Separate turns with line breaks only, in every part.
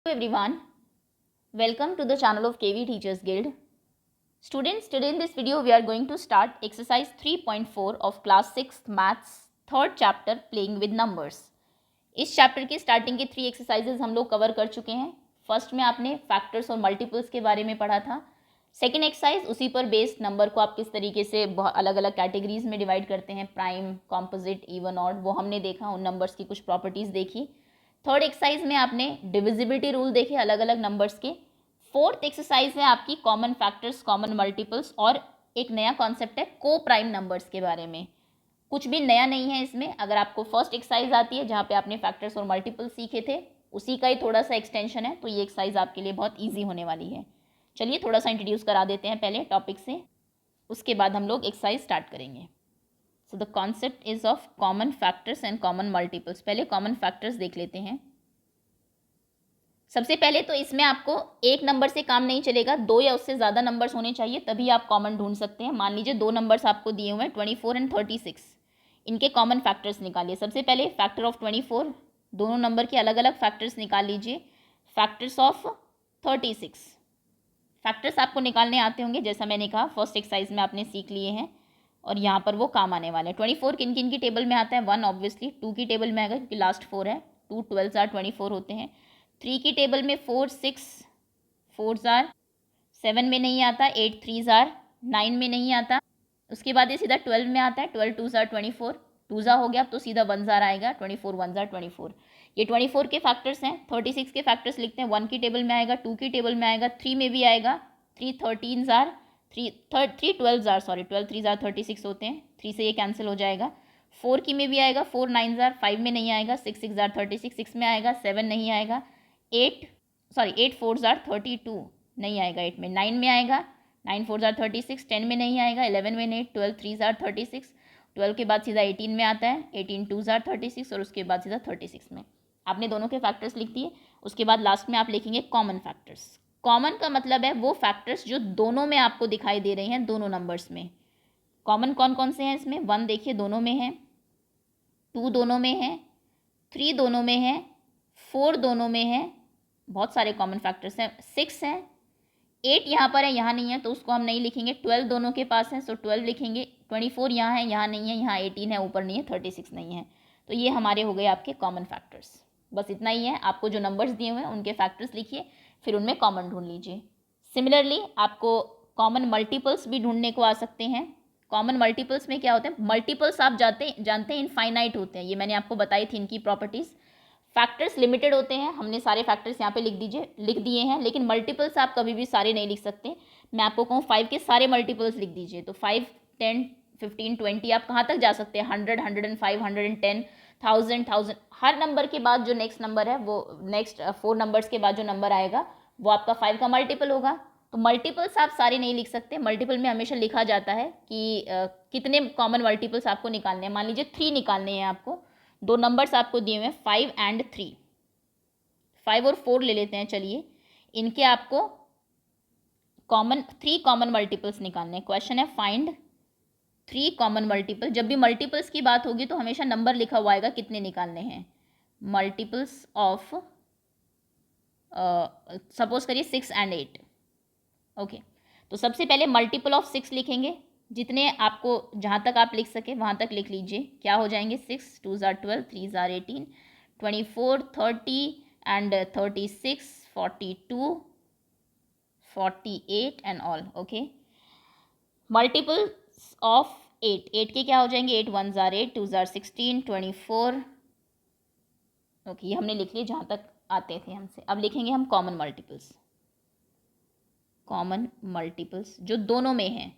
Hello everyone, welcome to the channel of KV Teachers Guild. Students, today in this video we are going to start exercise 3.4 of class 6th maths 3rd chapter playing with numbers. इस chapter की starting के 3 exercises हम लोग cover कर चुके हैं. First में आपने फैक्टर्स और मल्टीपल्स के बारे में पढ़ा था. सेकेंड एक्सरसाइज उसी पर बेस्ड नंबर को आप किस तरीके से अलग अलग कैटेगरीज में डिवाइड करते हैं, प्राइम, कॉम्पोजिट, इवन, ऑड, वो हमने देखा. उन नंबर्स की कुछ प्रॉपर्टीज़ देखी. थर्ड एक्सरसाइज में आपने डिविजिबिलिटी रूल देखे अलग अलग नंबर्स के. फोर्थ एक्सरसाइज में आपकी कॉमन फैक्टर्स, कॉमन मल्टीपल्स और एक नया कॉन्सेप्ट है को प्राइम नंबर्स के बारे में. कुछ भी नया नहीं है इसमें. अगर आपको फर्स्ट एक्सरसाइज आती है जहाँ पे आपने फैक्टर्स और मल्टीपल्स सीखे थे, उसी का ही थोड़ा सा एक्सटेंशन है, तो ये एक्सरसाइज आपके लिए बहुत ईजी होने वाली है. चलिए थोड़ा सा इंट्रोड्यूस करा देते हैं पहले टॉपिक से, उसके बाद हम लोग एक्सरसाइज स्टार्ट करेंगे. So the concept is of common factors and common multiples. पहले कॉमन फैक्टर्स देख लेते हैं. सबसे पहले तो इसमें आपको एक नंबर से काम नहीं चलेगा, 2 या उससे ज़्यादा नंबर्स होने चाहिए, तभी आप कॉमन ढूंढ सकते हैं. मान लीजिए 2 नंबर्स आपको दिए हुए हैं 24 एंड 36. इनके कॉमन फैक्टर्स निकालिए. सबसे पहले फैक्टर ऑफ 24, दोनों नंबर के अलग अलग फैक्टर्स निकाल लीजिए. फैक्टर्स ऑफ 36, फैक्टर्स आपको निकालने आते होंगे, जैसा मैंने कहा फर्स्ट एक्सरसाइज में आपने सीख लिए हैं और यहाँ पर वो काम आने वाले हैं. 24 किन किन की टेबल में आता है? 1 ऑब्वियसली, 2 की टेबल में आएगा क्योंकि लास्ट 4 है, 2 12s आर 24 होते हैं. 3 की टेबल में 4 6 4s आर 7 में नहीं आता, 8 3s आर 9 में नहीं आता. उसके बाद ये सीधा 12 में आता है, 12 2s आर 24, 2s हो गया तो सीधा 1s आर आएगा, 24 1s आर 24. ये 24 के फैक्टर्स हैं. 36 के फैक्टर्स लिखते हैं. 1 की टेबल में आएगा, 2 की टेबल में आएगा, 3 में भी आएगा, 3 13s are 3 12s are 12 3s are 36 होते हैं, 3 से ये कैंसिल हो जाएगा. 4 की में भी आएगा, 4 9s आर 5 में नहीं आएगा, 6 6 आर 36 6 में आएगा, 7 नहीं आएगा, 8 4s आर 32 नहीं आएगा, 8 में, 9 में आएगा, 9 4s आर 36, 10 में नहीं आएगा, 11 में नहीं, 12 3s आर 36, 12 के बाद सीधा 18 में आता है, 18 2s आर 36 और उसके बाद सीधा 36 में. आपने दोनों के फैक्टर्स लिख दिए. उसके बाद लास्ट में आप लिखेंगे कॉमन फैक्टर्स. कॉमन का मतलब है वो फैक्टर्स जो दोनों में आपको दिखाई दे रहे हैं, दोनों नंबर्स में. कॉमन कौन कौन से हैं इसमें? 1 देखिए दोनों में है, 2 दोनों में है, 3 दोनों में है, 4 दोनों में है. बहुत सारे कॉमन फैक्टर्स हैं. 6 हैं, 8 यहाँ पर है, यहाँ नहीं है तो उसको हम नहीं लिखेंगे. 12 दोनों के पास है, सो 12 लिखेंगे. 24 यहाँ है, यहाँ नहीं है, यहाँ 18 है, ऊपर नहीं है, 36 नहीं है. तो ये हमारे हो गए आपके कॉमन फैक्टर्स. बस इतना ही है. आपको जो नंबर्स दिए हुए हैं उनके फैक्टर्स लिखिए, फिर उनमें कॉमन ढूंढ लीजिए. सिमिलरली आपको कॉमन मल्टीपल्स भी ढूंढने को आ सकते हैं. कॉमन मल्टीपल्स में क्या होते हैं? मल्टीपल्स आप जानते हैं इनफाइनाइट होते हैं. ये मैंने आपको बताई थी इनकी प्रॉपर्टीज़. फैक्टर्स लिमिटेड होते हैं. हमने सारे फैक्टर्स यहाँ पे लिख दिए हैं, लेकिन मल्टीपल्स आप कभी भी सारे नहीं लिख सकते. मैं आपको कहूँ 5 के सारे मल्टीपल्स लिख दीजिए तो 5 10 15 20 आप कहाँ तक जा सकते हैं? 100 105 110 1000 हर नंबर के बाद जो नेक्स्ट नंबर है, वो नेक्स्ट 4 नंबर्स के बाद जो नंबर आएगा वो आपका 5 का मल्टीपल होगा. तो मल्टीपल्स आप सारे नहीं लिख सकते. मल्टीपल में हमेशा लिखा जाता है कि कितने कॉमन मल्टीपल्स आपको निकालने हैं. मान लीजिए 3 निकालने हैं आपको. 2 नंबर्स आपको दिए हुए हैं 5 एंड 3, 5 और 4 ले लेते हैं. चलिए इनके आपको 3 कॉमन मल्टीपल्स निकालने हैं. क्वेश्चन है फाइंड 3 कॉमन मल्टीपल. जब भी मल्टीपल्स की बात होगी तो हमेशा नंबर लिखा हुआ आएगा कितने निकालने हैं. मल्टीपल्स ऑफ सपोज करिए 6 एंड 8. ओके, तो सबसे पहले मल्टीपल ऑफ 6 लिखेंगे. जितने आपको जहाँ तक आप लिख सके वहाँ तक लिख लीजिए. क्या हो जाएंगे? 6 2s are 12, 3s are 18, 24 30 and 36 42 48 and all. Okay, multiples of 8 के क्या हो जाएंगे? 8 1s are 8, 2s are 16, 24. Okay, ये हमने लिख लिए जहाँ तक आते थे हमसे. अब लिखेंगे हम कॉमन मल्टीपल्स. कॉमन मल्टीपल्स जो दोनों में हैं.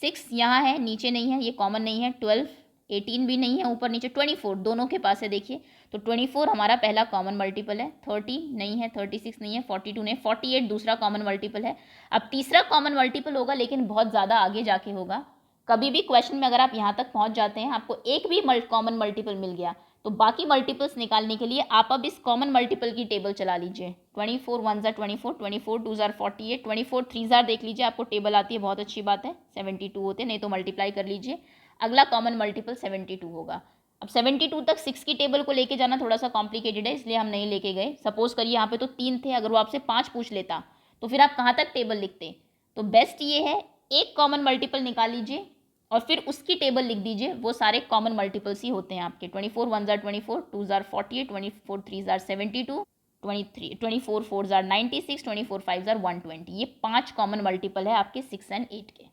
6 यहाँ है, नीचे नहीं है, ये कॉमन नहीं है. 12 18 भी नहीं है, ऊपर नीचे. 24 दोनों के पास है, देखिए. तो 24 हमारा पहला कॉमन मल्टीपल है. 30 नहीं है, 36 नहीं है, 42 नहीं, 48 दूसरा कॉमन मल्टीपल है. अब तीसरा कॉमन मल्टीपल होगा, लेकिन बहुत ज़्यादा आगे जाके होगा. कभी भी क्वेश्चन में अगर आप यहाँ तक पहुँच जाते हैं, आपको एक भी कॉमन मल्टीपल मिल गया, तो बाकी मल्टीपल्स निकालने के लिए आप अब इस कॉमन मल्टीपल की टेबल चला लीजिए. 24 1s are 24, 24 2s are 48, 24 3s are देख लीजिए, आपको टेबल आती है, बहुत अच्छी बात है. 72 होते, नहीं तो मल्टीप्लाई कर लीजिए. अगला कॉमन मल्टीपल 72 होगा. अब 72 तक 6 की टेबल को लेके जाना थोड़ा सा कॉम्प्लिकेटेड है, इसलिए हम नहीं लेके गए। सपोज करिए यहाँ पे तो 3 थे, अगर वो आपसे 5 पूछ लेता तो फिर आप कहाँ तक टेबल लिखते। तो बेस्ट ये है, एक कॉमन मल्टीपल निकाल लीजिए और फिर उसकी टेबल लिख दीजिए। वो सारे कॉमन मल्टीपल्स ही होते हैं आपके। 24 1 jar 24, 2 jar 48, 24 3 jar 72, 24 4 jar 96, 24 5 jar 120। ये 5 कॉमन मल्टीपल है आपके 6 एंड 8 के।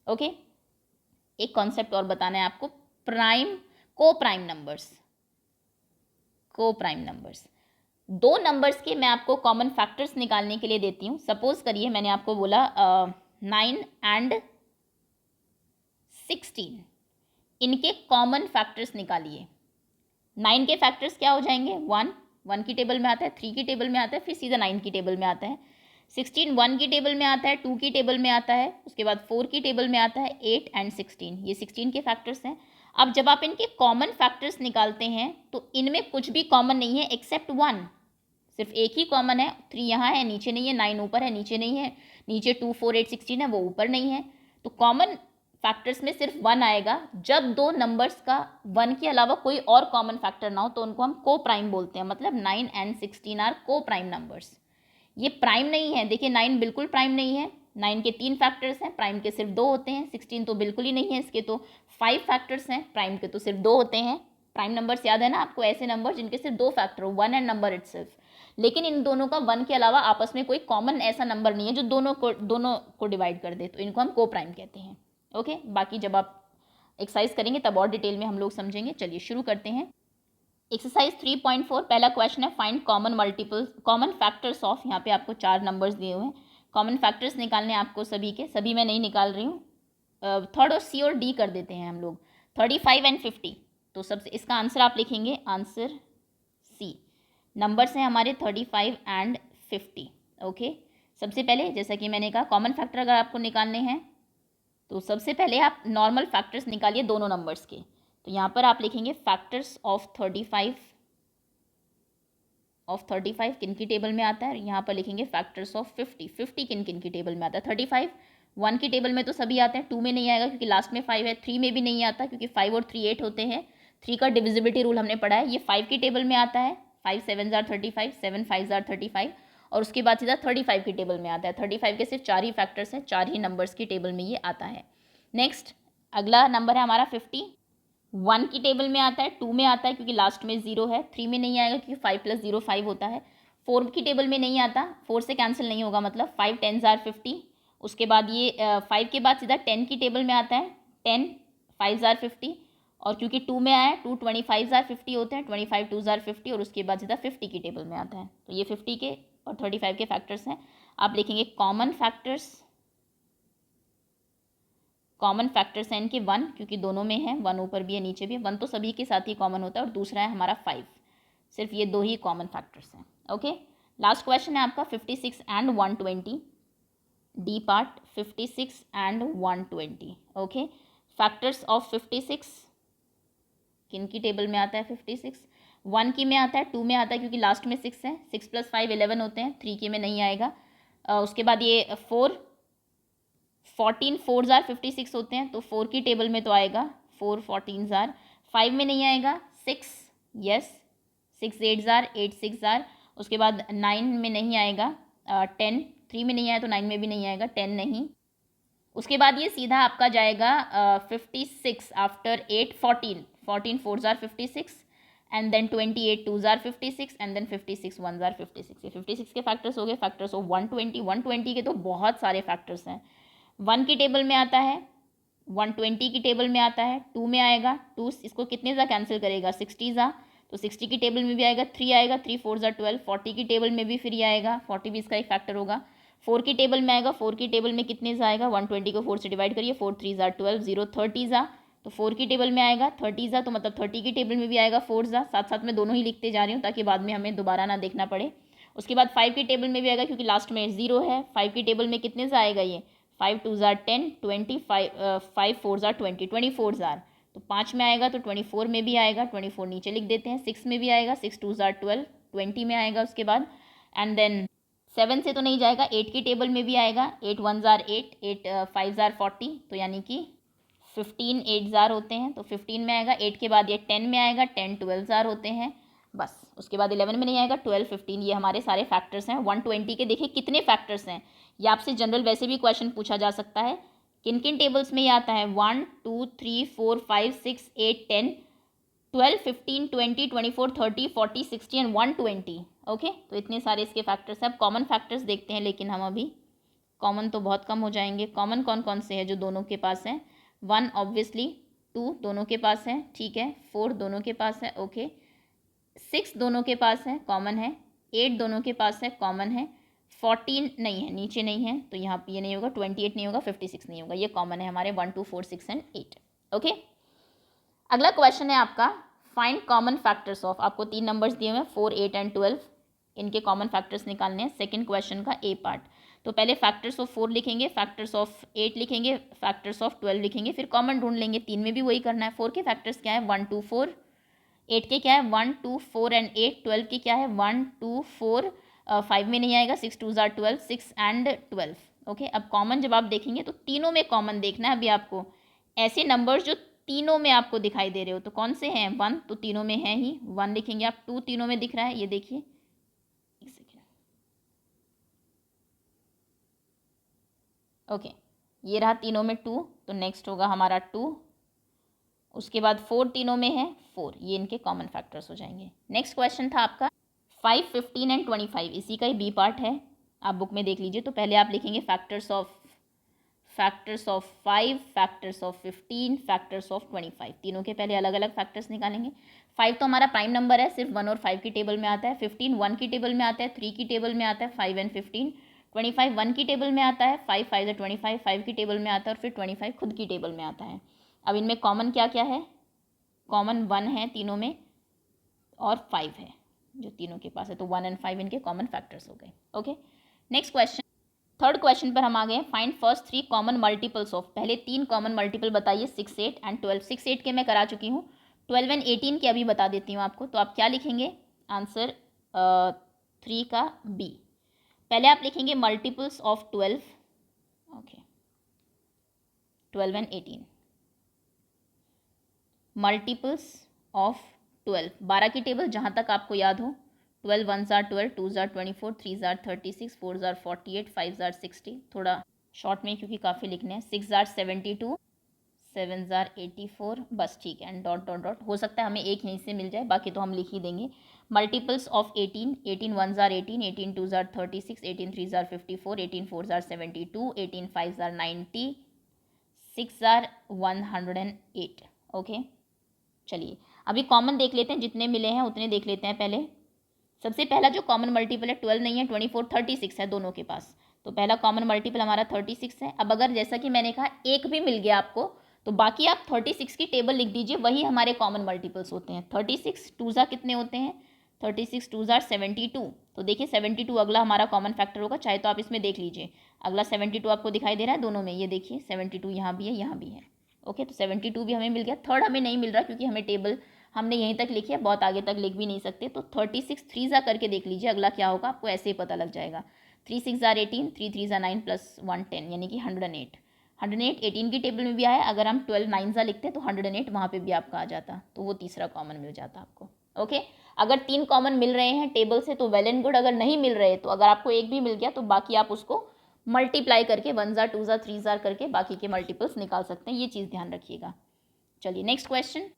ओके, एक कॉन्सेप्ट और बताना है आपको, प्राइम को प्राइम नंबर्स। को प्राइम नंबर्स, दो नंबर्स के मैं आपको कॉमन फैक्टर्स निकालने के लिए देती हूँ। सपोज करिए मैंने आपको बोला 9 एंड 16, इनके कॉमन फैक्टर्स निकालिए। 9 के फैक्टर्स क्या हो जाएंगे, 1 की टेबल में आता है, 3 की टेबल में आता है, फिर सीधा 9 की टेबल में आता है। 16 1 की टेबल में आता है, 2 की टेबल में आता है, उसके बाद 4 की टेबल में आता है, 8 एंड 16, ये 16 के फैक्टर्स हैं। अब जब आप इनके कॉमन फैक्टर्स निकालते हैं तो इनमें कुछ भी कॉमन नहीं है एक्सेप्ट 1। सिर्फ एक ही कॉमन है, 3 यहाँ है नीचे नहीं है, 9 ऊपर है नीचे नहीं है, नीचे 2 4 8 16 है वो ऊपर नहीं है। तो कॉमन फैक्टर्स में सिर्फ 1 आएगा। जब दो नंबर्स का 1 के अलावा कोई और कॉमन फैक्टर ना हो तो उनको हम को प्राइम बोलते हैं। मतलब 9 एंड 16 आर को प्राइम नंबर्स। ये प्राइम नहीं है, देखिए 9 बिल्कुल प्राइम नहीं है। 9 के 3 फैक्टर्स हैं, प्राइम के सिर्फ 2 होते हैं। 16 तो बिल्कुल ही नहीं है, इसके तो 5 फैक्टर्स हैं, प्राइम के तो सिर्फ 2 होते हैं। प्राइम नंबर्स याद है ना आपको, ऐसे नंबर जिनके सिर्फ 2 फैक्टर हो, 1 एंड नंबर इटसेल्फ। लेकिन इन दोनों का 1 के अलावा आपस में कोई कॉमन ऐसा नंबर नहीं है जो दोनों को डिवाइड कर दे, तो इनको हम को प्राइम कहते हैं। ओके, बाकी जब आप एक्सरसाइज करेंगे तब और डिटेल में हम लोग समझेंगे। चलिए शुरू करते हैं। एक्सरसाइज 3.4 पहला क्वेश्चन है, find common multiples common factors of. यहाँ पे आपको 4 नंबर्स दिए हुए हैं, कॉमन फैक्टर्स निकालने हैं आपको सभी के। सभी मैं नहीं निकाल रही हूँ, थर्ड और सी और डी कर देते हैं हम लोग। 35 एंड 50, तो सबसे इसका आंसर आप लिखेंगे आंसर सी। नंबर्स हैं हमारे 35 एंड 50। ओके, सबसे पहले जैसा कि मैंने कहा कॉमन फैक्टर अगर आपको निकालने हैं तो सबसे पहले आप नॉर्मल फैक्टर्स निकालिए दोनों नंबर्स के। तो यहाँ पर आप लिखेंगे फैक्टर्स ऑफ 35 किन की टेबल में आता है। यहाँ पर लिखेंगे फैक्टर्स ऑफ 50 किन किन की टेबल में आता है। 35 1 की टेबल में तो सभी आते हैं, 2 में नहीं आएगा क्योंकि लास्ट में 5 है, 3 में भी नहीं आता क्योंकि 5 और 3 8 होते हैं। 3 का डिविजिबिलिटी रूल हमने पढ़ा है। ये 5 की टेबल में आता है, 5 7 जार 35, 7 5 जार 35, और उसके बाद सीधा 35 की टेबल में आता है। 35 के सिर्फ 4 ही फैक्टर्स हैं, 4 ही नंबर्स की टेबल में ये आता है। नेक्स्ट अगला नंबर है हमारा 50। 1 की टेबल में आता है, 2 में आता है क्योंकि लास्ट में 0 है, 3 में नहीं आएगा क्योंकि 5 + 0 5 होता है। 4 की टेबल में नहीं आता, 4 से कैंसिल नहीं होगा, मतलब 5 10 जार 50। उसके बाद ये 5 के बाद सीधा 10 की टेबल में आता है, 10 5 जार 50, और क्योंकि 2 में आया 2 25 जार 50 होते हैं, 25 2 जार 50, और उसके बाद सीधा 50 की टेबल में आता है। तो ये 50 के और 35 के फैक्टर्स हैं। आप लिखेंगे कॉमन फैक्टर्स हैं इनके 1, क्योंकि दोनों में है, 1 ऊपर भी है नीचे भी है। 1 तो सभी के साथ ही कॉमन होता है, और दूसरा है हमारा 5। सिर्फ ये 2 ही कॉमन फैक्टर्स हैं। ओके, लास्ट क्वेश्चन है आपका 56 and 120, D part 56 and 120। Okay, factors of 56 किन की टेबल में आता है। 56 1 की में आता है, 2 में आता है क्योंकि लास्ट में 6 है, 6 + 5 11 होते हैं, 3 की में नहीं आएगा। उसके बाद ये 14 4 जार 56 होते हैं, तो 4 की टेबल में तो आएगा 4 14 जार। 5 में नहीं आएगा, 6 यस 6 8 जार 8 6 जार। उसके बाद 9 में नहीं आएगा, 10 3 में नहीं आया तो 9 में भी नहीं आएगा, 10 नहीं। उसके बाद ये सीधा आपका जाएगा 56 आफ्टर 8 14 4 जार 56, एंड देन 28 2 जार 56, एंड देन 56 1 जार 56। ये 56 के फैक्टर्स हो गए। फैक्टर्स ऑफ 120 के तो बहुत सारे फैक्टर्स हैं। 1 की टेबल में आता है, 120 की टेबल में आता है, 2 में आएगा, 2 इसको कितने ज़ा कैंसिल करेगा 60 ज़ा, तो 60 की टेबल में भी आएगा, 3 आएगा, 3 4 ज़ा 12, 40 की टेबल में भी फिर ये आएगा, 40 भी इसका एक फैक्टर होगा। 4 की टेबल में आएगा, 4 की टेबल में कितने ज़ा आएगा, 120 को 4 से डिवाइड करिए, 4 3 ज़ा 12 0 30 ज़ा, तो 4 की टेबल में आएगा 30 ज़ा, तो मतलब 30 की टेबल में भी आएगा 4 ज़ा। साथ साथ में दोनों ही लिखते जा रही हूँ ताकि बाद में हमें दोबारा ना देखना पड़े। उसके बाद 5 की टेबल में भी आएगा क्योंकि लास्ट में 0 है। 5 की टेबल में कितने ज़ा आएगा, ये 5 2 ज़ार 10 25 5 4 ज़ार 20 24 ज़ार, तो 5 में आएगा तो 24 में भी आएगा, 24 नीचे लिख देते हैं। 6 में भी आएगा, 6 2 ज़ार 12 20 में आएगा उसके बाद, एंड देन 7 से तो नहीं जाएगा, 8 की टेबल में भी आएगा, 8 1 ज़ार 8 8 5 ज़ार 40, तो यानी कि 15 8 जार होते हैं, तो 15 में आएगा, 8 के बाद ये 10 में आएगा, 10 12 जार होते हैं बस। उसके बाद 11 में नहीं आएगा, 12 15, ये हमारे सारे फैक्टर्स हैं 120 के। देखिए कितने फैक्टर्स हैं, ये आपसे जनरल वैसे भी क्वेश्चन पूछा जा सकता है। किन किन टेबल्स में ये आता है, 1 2 3 4 5 6 8 10 12 15 20 24 30 40 60 एंड 120। ओके, तो इतने सारे इसके फैक्टर्स हैं। अब कॉमन फैक्टर्स देखते हैं, लेकिन हम अभी कॉमन तो बहुत कम हो जाएंगे। कॉमन कौन कौन से हैं जो दोनों के पास हैं, 1 ऑब्वियसली, 2 दोनों के पास है, ठीक है, 4 दोनों के पास है, ओके, 6 दोनों के पास है, कॉमन है, 8 दोनों के पास है, कॉमन है, 14 नहीं है, नीचे नहीं है, तो यहाँ पे ये नहीं होगा, 28 नहीं होगा, 56 नहीं होगा, ये कॉमन है हमारे 1 2 4 6 एंड 8। ओके, अगला क्वेश्चन है आपका फाइंड कॉमन फैक्टर्स ऑफ, आपको 3 नंबर्स दिए हुए हैं 4 8 एंड 12, इनके कॉमन फैक्टर्स निकालने हैं। सेकंड क्वेश्चन का ए पार्ट, तो पहले फैक्टर्स ऑफ 4 लिखेंगे, फैक्टर्स ऑफ 8 लिखेंगे, फैक्टर्स ऑफ 12 लिखेंगे, फिर कॉमन ढूंढ लेंगे। 3 में भी वही करना है। 4 के फैक्टर्स क्या है, 1 2 4, 8 के क्या है 1 2 4 एंड 8, 12 के क्या है 1 2 4, 5 में नहीं आएगा, 6 2 जार 12, 6 एंड 12। ओके, अब कॉमन जब आप देखेंगे तो तीनों में कॉमन देखना है अभी आपको, ऐसे नंबर्स जो तीनों में आपको दिखाई दे रहे हो, तो कौन से हैं, 1 तो तीनों में है ही, 1 लिखेंगे आप, 2 तीनों में दिख रहा है, ये देखिए, एक सेकेंड, ओके, ये रहा तीनों में 2, तो नेक्स्ट होगा हमारा 2, उसके बाद 4 तीनों में है 4, ये इनके कॉमन फैक्टर्स हो जाएंगे। नेक्स्ट क्वेश्चन था आपका 5 15 एंड 25, इसी का ही बी पार्ट है, आप बुक में देख लीजिए। तो पहले आप लिखेंगे factors of 5, factors of 15, factors of 25, तीनों के पहले अलग अलग फैक्टर्स निकालेंगे। 5 तो हमारा प्राइम नंबर है, सिर्फ 1 और 5 की टेबल में आता है। 15 1 की टेबल में आता है, 3 की टेबल में आता है, 5 एंड 15। 25 1 की टेबल में आता है, 5 5 25, 5 की टेबल में आता है, और फिर 25 खुद की टेबल में आता है। अब इनमें कॉमन क्या क्या है, कॉमन 1 है तीनों में, और 5 है जो तीनों के पास है, तो 1 एंड 5 इनके कॉमन फैक्टर्स हो गए। Okay, next question, third question पर हम आ गए, find first 3 common multiples of, पहले 3 कॉमन मल्टीपल बताइए 6 8 एंड 12। 6 8 के मैं करा चुकी हूँ, 12 एंड 18 के अभी बता देती हूँ आपको। तो आप क्या लिखेंगे, आंसर 3 का बी। पहले आप लिखेंगे multiples of 12, okay, 12 and 18, multiples of 12, 12 की टेबल जहाँ तक आपको याद हो, 12 1 jar 12, 2 jar 24, 3 jar 36, 4 jar 48, 5 jar 60, थोड़ा शॉर्ट में क्योंकि काफ़ी लिखने हैं, 6 जार 72, 7 जार 84, बस ठीक है, एंड डॉट डॉट डॉट, हो सकता है हमें एक यहीं से मिल जाए, बाकी तो हम लिख ही देंगे। Multiples of 18, 18 1 jar 18, 18 2 jar 36, 18 3 jar 54, 18 4 jar 72, 18 5 jar 90, 6 jar 108। Okay, चलिए अभी कॉमन देख लेते हैं, जितने मिले हैं उतने देख लेते हैं। पहले सबसे पहला जो कॉमन मल्टीपल है 12 नहीं है, 24 36 है दोनों के पास, तो पहला कॉमन मल्टीपल हमारा 36 है। अब अगर जैसा कि मैंने कहा एक भी मिल गया आपको, तो बाकी आप 36 की टेबल लिख दीजिए, वही हमारे कॉमन मल्टीपल्स होते हैं। 36 2 ज़ा कितने होते हैं, 36 2 ज़ार 72, तो देखिए 72 अगला हमारा कॉमन फैक्टर होगा, चाहे तो आप इसमें देख लीजिए, अगला 72 आपको दिखाई दे रहा है दोनों में, ये देखिए 72 यहाँ भी है यहाँ भी है। ओके, तो 72 भी हमें मिल गया। थर्ड हमें नहीं मिल रहा क्योंकि हमें टेबल हमने यहीं तक लिखी है, बहुत आगे तक लिख भी नहीं सकते, तो 36 3 ज़ा करके देख लीजिए अगला क्या होगा, आपको ऐसे ही पता लग जाएगा। 3 6 ज़ार 18, 3 3 ज़ार 9 प्लस 1 10, यानी कि 108। 108 18 की टेबल में भी आया, अगर हम 12 9 ज़ा लिखते तो 108 वहाँ पे भी आपका आ जाता, तो वो तीसरा कॉमन मिल जाता आपको। ओके, अगर 3 कॉमन मिल रहे हैं टेबल से तो वेल एंड गुड, अगर नहीं मिल रहे तो अगर आपको एक भी मिल गया तो बाकी आप उसको मल्टीप्लाई करके 1 ज़ार 2 ज़ार 3 ज़ार करके बाकी के मल्टीपल्स निकाल सकते हैं, ये चीज़ ध्यान रखिएगा। चलिए नेक्स्ट क्वेश्चन,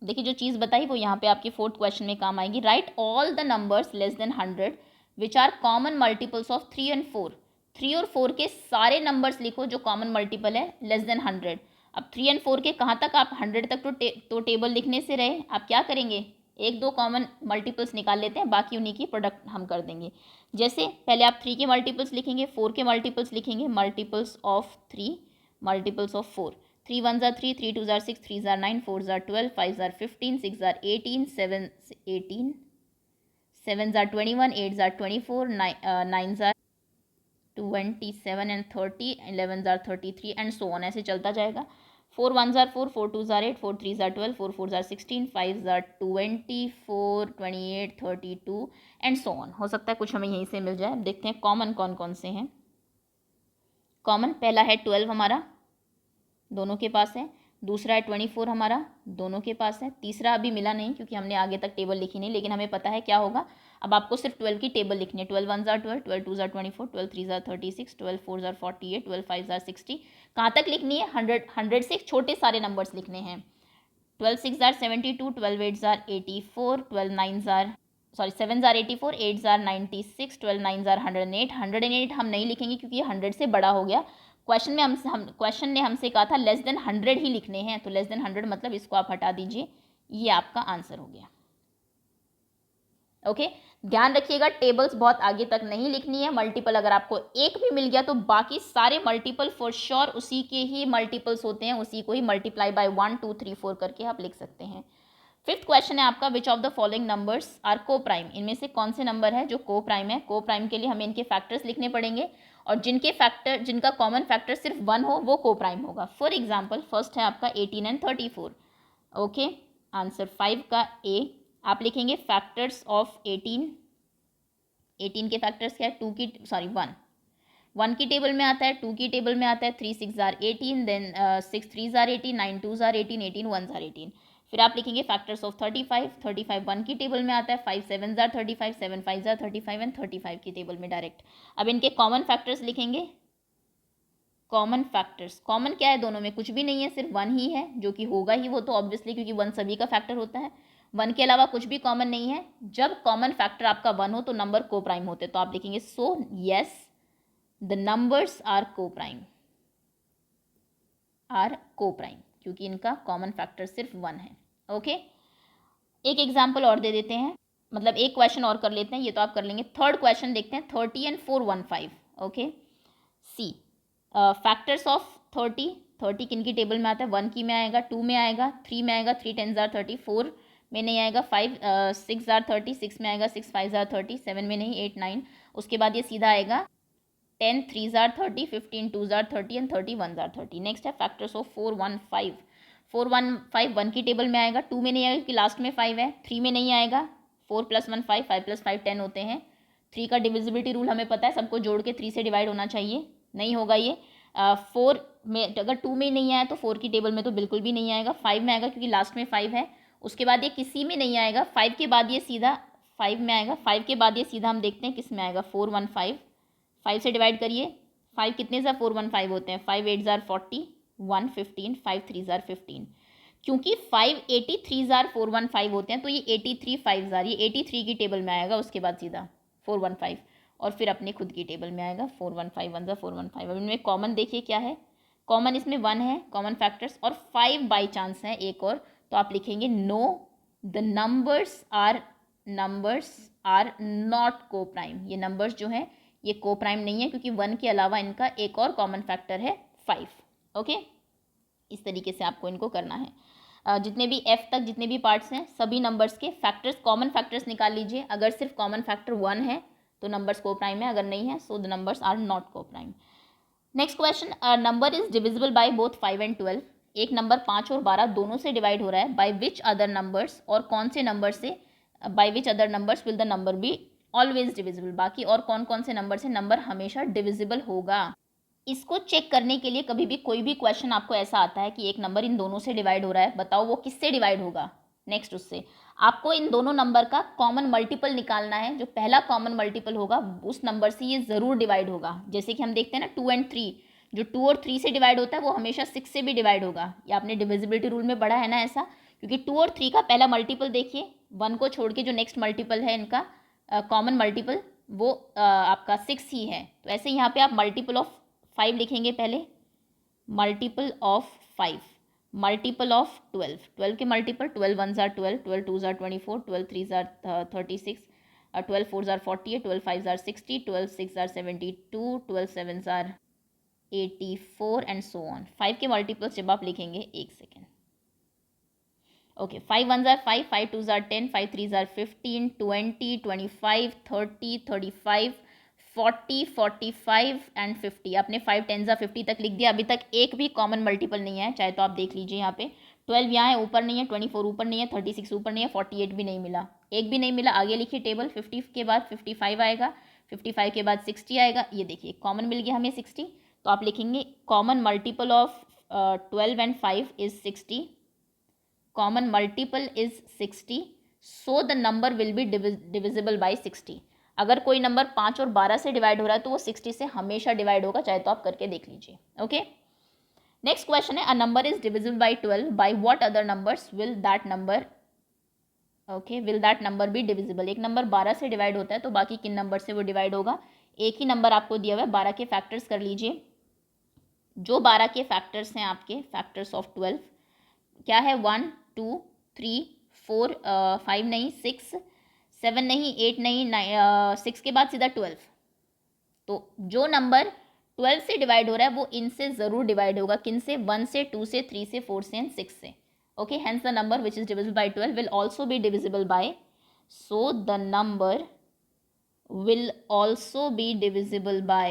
देखिए जो चीज़ बताई वो यहाँ पे आपके फोर्थ क्वेश्चन में काम आएगी। Write all the numbers less than 100 which are common multiples of 3 and 4। 3 और 4 के सारे नंबर्स लिखो जो कॉमन मल्टीपल है लेस देन 100। अब 3 एंड 4 के कहाँ तक आप 100 तक तो टेबल लिखने से रहे, आप क्या करेंगे, एक दो कॉमन मल्टीपल्स निकाल लेते हैं, बाकी उन्हीं की प्रोडक्ट हम कर देंगे। जैसे पहले आप 3 के मल्टीपल्स लिखेंगे, 4 के मल्टीपल्स लिखेंगे, मल्टीपल्स ऑफ 3, मल्टीपल्स ऑफ 4, 3 1 ज़ार 3, 3 2 ज़ार 6, 3 ज़ार 9, 4 ज़ार 12, 5 ज़ार 15, 6 ज़ार 18, 7 18, 7 ज़ार 21, 8 ज़ार 24, 9 ज़ार 27 एंड 30, 11 ज़ार 33 एंड सो ऑन, ऐसे चलता जाएगा। 4 1 ज़ार 4, 4 2 ज़ार 8, 4 3 ज़ार 12, 4 4 ज़ार 16, 5 ज़ार 24, 28 32 एंड सो ऑन। हो सकता है कुछ हमें यहीं से मिल जाए। अब देखते हैं कॉमन कौन कौन से हैं। कॉमन पहला है 12, हमारा दोनों के पास है। दूसरा है 24 हमारा, दोनों के पास है। तीसरा अभी मिला नहीं क्योंकि हमने आगे तक टेबल लिखी नहीं, लेकिन हमें पता है क्या होगा। अब आपको सिर्फ 12 की टेबल लिखनी है। 12 1 12, 12 2 24, 12 3 36, 12 4 48, 12 5 60। कहाँ तक लिखनी है? 100 से छोटे सारे नंबर्स लिखने हैं। 12 6 72, 12 8 84, 12 9 7 84, 8 96, 12 9 108। 108 हम नहीं लिखेंगे क्योंकि ये 100 से बड़ा हो गया। क्वेश्चन ने हमसे कहा था लेस देन 100 ही लिखने हैं, तो लेस देन 100 मतलब इसको आप हटा दीजिए, ये आपका आंसर हो गया। ओके, ध्यान रखिएगा टेबल्स बहुत आगे तक नहीं लिखनी है। मल्टीपल अगर आपको एक भी मिल गया तो बाकी सारे मल्टीपल फॉर श्योर उसी के ही मल्टीपल्स होते हैं, उसी को ही मल्टीप्लाई बाय 1 2 3 4 करके आप लिख सकते हैं। फिफ्थ क्वेश्चन है आपका, which of the following numbers are coprime. इनमें से कौन से नंबर है जो को प्राइम है? को प्राइम के लिए हमें इनके फैक्टर्स लिखने पड़ेंगे, और जिनका कॉमन फैक्टर सिर्फ 1 हो वो को प्राइम होगा। फॉर एग्जाम्पल फर्स्ट है आपका 18 एंड 34। ओके, आंसर 5 का ए। आप लिखेंगे फैक्टर्स ऑफ 18 के फैक्टर्स क्या है? 1 की टेबल में आता है, 2 की टेबल में आता है, 3 6 18, देन 6 3 18, 9 2 18, 18 1 18। फिर आप लिखेंगे फैक्टर्स ऑफ 35 1 की टेबल में आता है, 5 7 35, 7 5 35 एंड 35 की टेबल में डायरेक्ट। अब इनके कॉमन फैक्टर्स लिखेंगे। कॉमन फैक्टर्स, कॉमन क्या है दोनों में? कुछ भी नहीं है, सिर्फ 1 ही है, जो कि होगा ही वो तो ऑब्वियसली, क्योंकि 1 सभी का फैक्टर होता है। 1 के अलावा कुछ भी कॉमन नहीं है। जब कॉमन फैक्टर आपका 1 हो तो नंबर को प्राइम होते, तो आप लिखेंगे so yes the numbers are coprime, क्योंकि इनका कॉमन फैक्टर सिर्फ 1 है। ओके, एक एग्जाम्पल और दे देते हैं, मतलब एक क्वेश्चन और कर लेते हैं, ये तो आप कर लेंगे। थर्ड क्वेश्चन देखते हैं, 30 and 415। Okay, see factors of 30 किन की टेबल में आता है? 1 की में आएगा, 2 में आएगा, 3 में आएगा, 3 10 30, 4 में नहीं आएगा, 5 6 30, 6 में आएगा, 6 5 30, 7 में नहीं, 8 9। उसके बाद ये सीधा आएगा 10 3 30, 15 2 30 एंड 30 1 30। नेक्स्ट है फैक्टर्स ऑफ 415। 415 1 की टेबल में आएगा, 2 में नहीं आएगा क्योंकि लास्ट में 5 है, 3 में नहीं आएगा, 4 + 1 5, 5 + 5 10 होते हैं। 3 का डिविजिबिलिटी रूल हमें पता है, सबको जोड़ के 3 से डिवाइड होना चाहिए, नहीं होगा ये। 4 में अगर 2 में नहीं आया तो 4 की टेबल में तो बिल्कुल भी नहीं आएगा। 5 में आएगा क्योंकि लास्ट में 5 है। उसके बाद ये किसी में नहीं आएगा। 5 के बाद ये सीधा 5 में आएगा। 5 के बाद ये सीधा हम देखते हैं किस में आएगा, 415। 5 से डिवाइड करिए, 5 कितने ज़ार 415 होते हैं, 5 8 ज़ार 40, 1 15, 5 3 ज़ार 15। क्योंकि 5 83 ज़ार 415 होते हैं तो ये 83 5 ज़ार, ये 83 की टेबल में आएगा, उसके बाद सीधा 415 और फिर अपने खुद की टेबल में आएगा 415 1 ज़ार 415। अब इनमें कॉमन देखिए क्या है, कॉमन इसमें 1 है कॉमन फैक्टर्स, और 5 बाई चांस है एक और, तो आप लिखेंगे no the numbers are not coprime. ये नंबर्स जो हैं ये को प्राइम नहीं है क्योंकि 1 के अलावा इनका एक और कॉमन फैक्टर है 5। ओके, इस तरीके से आपको इनको करना है। जितने भी F तक जितने भी पार्ट्स हैं सभी नंबर्स के फैक्टर्स, कॉमन फैक्टर्स निकाल लीजिए। अगर सिर्फ कॉमन फैक्टर 1 है तो नंबर्स को प्राइम है, अगर नहीं है so the numbers are not coprime. Next question, number is divisible by both 5 and 12। एक नंबर 5 और 12 दोनों से डिवाइड हो रहा है, बाय विच अदर नंबर्स, और कौन से नंबर से, by which other numbers will the number be always divisible. बाकी और कौन कौन से नंबर से नंबर हमेशा डिविजिबल होगा। इसको चेक करने के लिए कभी भी कोई भी क्वेश्चन आपको ऐसा आता है कि एक नंबर इन दोनों से डिवाइड हो रहा है, बताओ वो किससे डिवाइड होगा। नेक्स्ट उससे आपको इन दोनों नंबर का कॉमन मल्टीपल निकालना है, जो पहला कॉमन मल्टीपल होगा उस नंबर से ये ज़रूर डिवाइड होगा। जैसे कि हम देखते हैं ना 2 and 3, जो 2 और 3 से डिवाइड होता है वो हमेशा 6 से भी डिवाइड होगा। ये आपने डिविजिबिलिटी रूल में पढ़ा है ना ऐसा, क्योंकि 2 और 3 का पहला मल्टीपल देखिए, 1 को छोड़ के जो नेक्स्ट मल्टीपल है इनका कॉमन मल्टीपल वो आपका 6 ही है। तो ऐसे यहाँ पे आप मल्टीपल ऑफ 5 लिखेंगे पहले, मल्टीपल ऑफ 5, मल्टीपल ऑफ 12 के मल्टीपल 12 1 ज़ार 12, 12 2 ज़ार 24, 12 3 ज़ार 36, 12 4 ज़ार 48, 12 5 ज़ार 60, 12 6 ज़ार 72, 12 7 ज़ार 84 एंड सो ऑन। 5 के मल्टीपल्स जब आप लिखेंगे, एक सेकेंड। ओके, 5 1 ज़ार 5, 5 2 ज़ार 10, 5 3 ज़ार 15, 20 25 30 35 40 45 एंड 50। आपने 5 10 ज़ार 50 तक लिख दिया। अभी तक एक भी कॉमन मल्टीपल नहीं है, चाहे तो आप देख लीजिए यहाँ पे 12 यहाँ है, ऊपर नहीं है, 24 ऊपर नहीं है, 36 ऊपर नहीं है, 48 भी नहीं मिला, एक भी नहीं मिला। आगे लिखिए टेबल, 50 के बाद 55 आएगा, 55 के बाद 60 आएगा। ये देखिए कॉमन मिल गया हमें 60, तो आप लिखेंगे common multiple of 12 and 5 is 60. Common multiple is 60. So the number will be divisible by 60. अगर कोई नंबर 5 और 12 से डिवाइड हो रहा है तो वो 60 से हमेशा डिवाइड होगा, चाहे तो आप करके देख लीजिए. ओके, नेक्स्ट क्वेश्चन है, a number is divisible bye 12, by what other numbers will that number, okay, will that number be divisible. एक नंबर 12 से डिवाइड होता है तो बाकी किन नंबर से वो डिवाइड होगा. एक ही नंबर आपको दिया हुआ है, 12 के फैक्टर्स कर लीजिए. जो 12 के फैक्टर्स हैं आपके, फैक्टर्स ऑफ 12 क्या है, 1 2 3 4 5 नहीं, 6 7 नहीं, 8 नहीं, 6 के बाद सीधा 12. तो जो नंबर 12 से डिवाइड हो रहा है वो इनसे ज़रूर डिवाइड होगा. किन से, 1 से, 2 से, 3 से, 4 से एंड 6 से. Okay, hence the number which is divisible bye 12 will also be divisible by, so the number will also be divisible by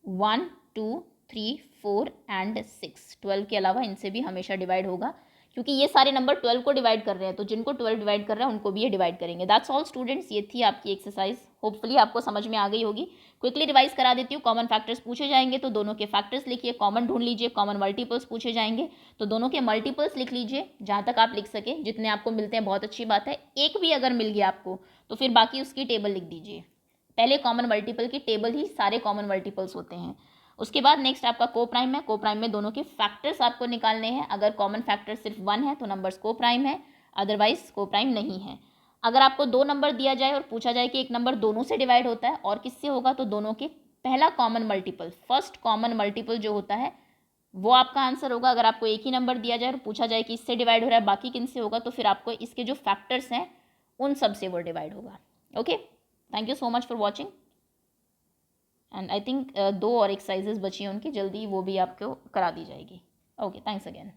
1 2 3 4 and 6. 12 के अलावा इनसे भी हमेशा डिवाइड होगा, क्योंकि ये सारे नंबर 12 को डिवाइड कर रहे हैं, तो जिनको 12 डिवाइड कर रहे हैं उनको भी ये डिवाइड करेंगे. दैट्स ऑल स्टूडेंट्स, ये थी आपकी एक्सरसाइज. होपफुली आपको समझ में आ गई होगी. क्विकली रिवाइज करा देती हूँ. कॉमन फैक्टर्स पूछे जाएंगे तो दोनों के फैक्टर्स लिखिए, कॉमन ढूंढ लीजिए. कॉमन मल्टीपल्स पूछे जाएंगे तो दोनों के मल्टीपल्स लिख लीजिए, जहाँ तक आप लिख सके. जितने आपको मिलते हैं बहुत अच्छी बात है. एक भी अगर मिल गया आपको तो फिर बाकी उसकी टेबल लिख दीजिए. पहले कॉमन मल्टीपल की टेबल ही सारे कॉमन मल्टीपल्स होते हैं. उसके बाद नेक्स्ट आपका को प्राइम है. को प्राइम में दोनों के फैक्टर्स आपको निकालने हैं. अगर कॉमन फैक्टर सिर्फ 1 है तो नंबर्स को प्राइम है, अदरवाइज को प्राइम नहीं है. अगर आपको 2 नंबर दिया जाए और पूछा जाए कि एक नंबर दोनों से डिवाइड होता है और किससे होगा, तो दोनों के पहला common multiple, first common multiple जो होता है वो आपका आंसर होगा. अगर आपको एक ही नंबर दिया जाए और पूछा जाए कि इससे डिवाइड हो रहा है, बाकी किन से होगा, तो फिर आपको इसके जो फैक्टर्स हैं उन सब से वो डिवाइड होगा. Okay, thank you so much for watching. And I think 2 और एक्सरसाइजेज बची हैं उनकी, जल्दी वो भी आपको करा दी जाएगी. Okay, thanks again.